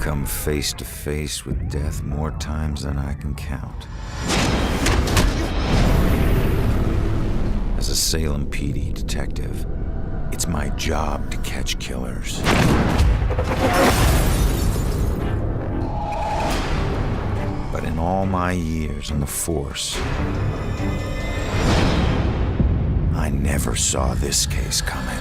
come face to face with death more times than I can count. As a Salem PD detective, it's my job to catch killers. But in all my years on the force, I never saw this case coming.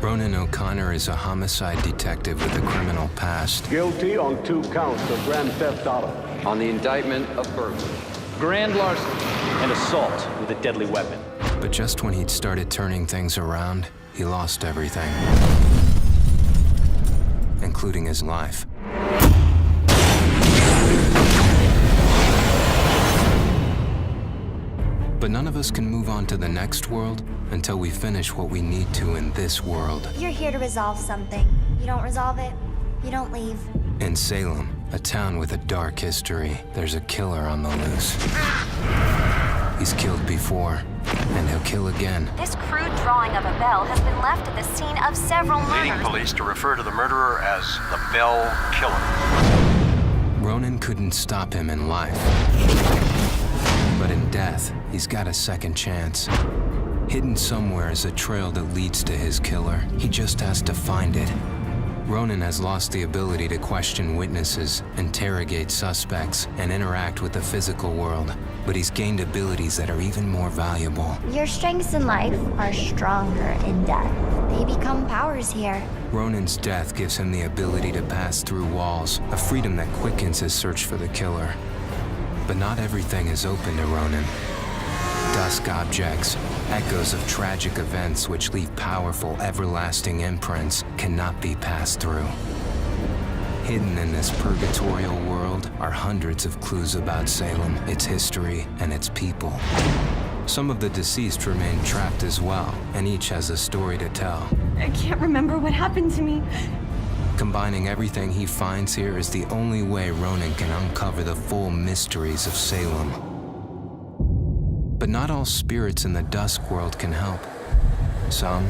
Ronan O'Connor is a homicide detective with a criminal past. Guilty on 2 counts of grand theft auto. On the indictment of burglary, grand larceny, and assault with a deadly weapon. But just when he'd started turning things around, he lost everything, including his life. But none of us can move on to the next world until we finish what we need to in this world. You're here to resolve something. You don't resolve it, you don't leave. In Salem, a town with a dark history, there's a killer on the loose. He's killed before, and he'll kill again. This crude drawing of a bell has been left at the scene of several Leading murders. police to refer to the murderer as the Bell Killer. Ronan couldn't stop him in life. But in death, he's got a second chance. Hidden somewhere is a trail that leads to his killer. He just has to find it. Ronan has lost the ability to question witnesses, interrogate suspects, and interact with the physical world. But he's gained abilities that are even more valuable. Your strengths in life are stronger in death. They become powers here. Ronan's death gives him the ability to pass through walls, a freedom that quickens his search for the killer. But not everything is open to Ronan. Dusk objects, echoes of tragic events which leave powerful, everlasting imprints, cannot be passed through. Hidden in this purgatorial world are hundreds of clues about Salem, its history, and its people. Some of the deceased remain trapped as well, and each has a story to tell. I can't remember what happened to me. Combining everything he finds here is the only way Ronan can uncover the full mysteries of Salem. But not all spirits in the dusk world can help. Some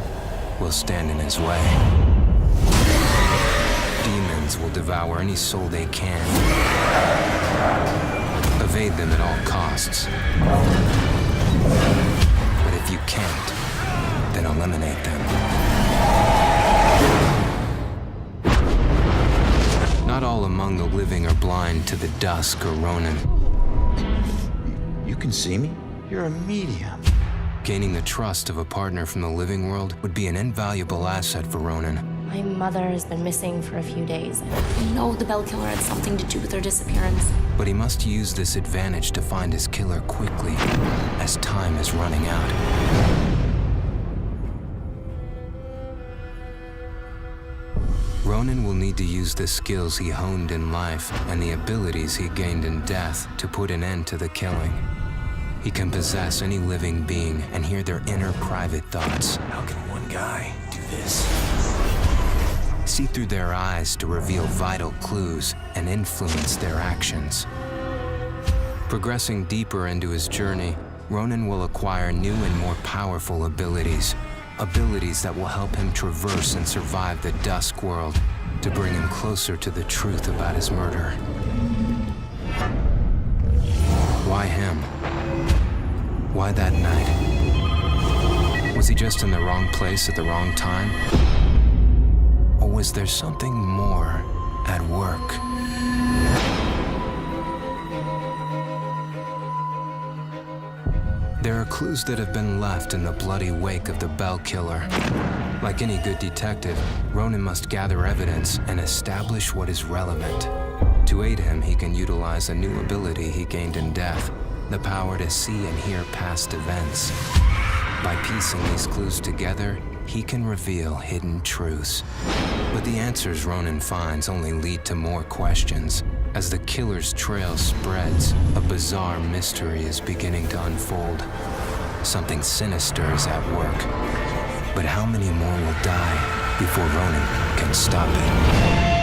will stand in his way. Demons will devour any soul they can. Evade them at all costs. But if you can't, then eliminate them. Not all among the living are blind to the dusk or Ronan. You can see me? You're a medium. Gaining the trust of a partner from the living world would be an invaluable asset for Ronan. My mother has been missing for a few days. I know the Bell Killer had something to do with her disappearance. But he must use this advantage to find his killer quickly, as time is running out. Ronan will need to use the skills he honed in life and the abilities he gained in death to put an end to the killing. He can possess any living being and hear their inner private thoughts. How can one guy do this? See through their eyes to reveal vital clues and influence their actions. Progressing deeper into his journey, Ronan will acquire new and more powerful abilities. Abilities that will help him traverse and survive the dusk world to bring him closer to the truth about his murder. Why him? Why that night? Was he just in the wrong place at the wrong time? Or was there something more at work? There are clues that have been left in the bloody wake of the Bell Killer. Like any good detective, Ronan must gather evidence and establish what is relevant. To aid him, he can utilize a new ability he gained in death, the power to see and hear past events. By piecing these clues together, he can reveal hidden truths. But the answers Ronan finds only lead to more questions. As the killer's trail spreads, a bizarre mystery is beginning to unfold. Something sinister is at work. But how many more will die before Ronan can stop it?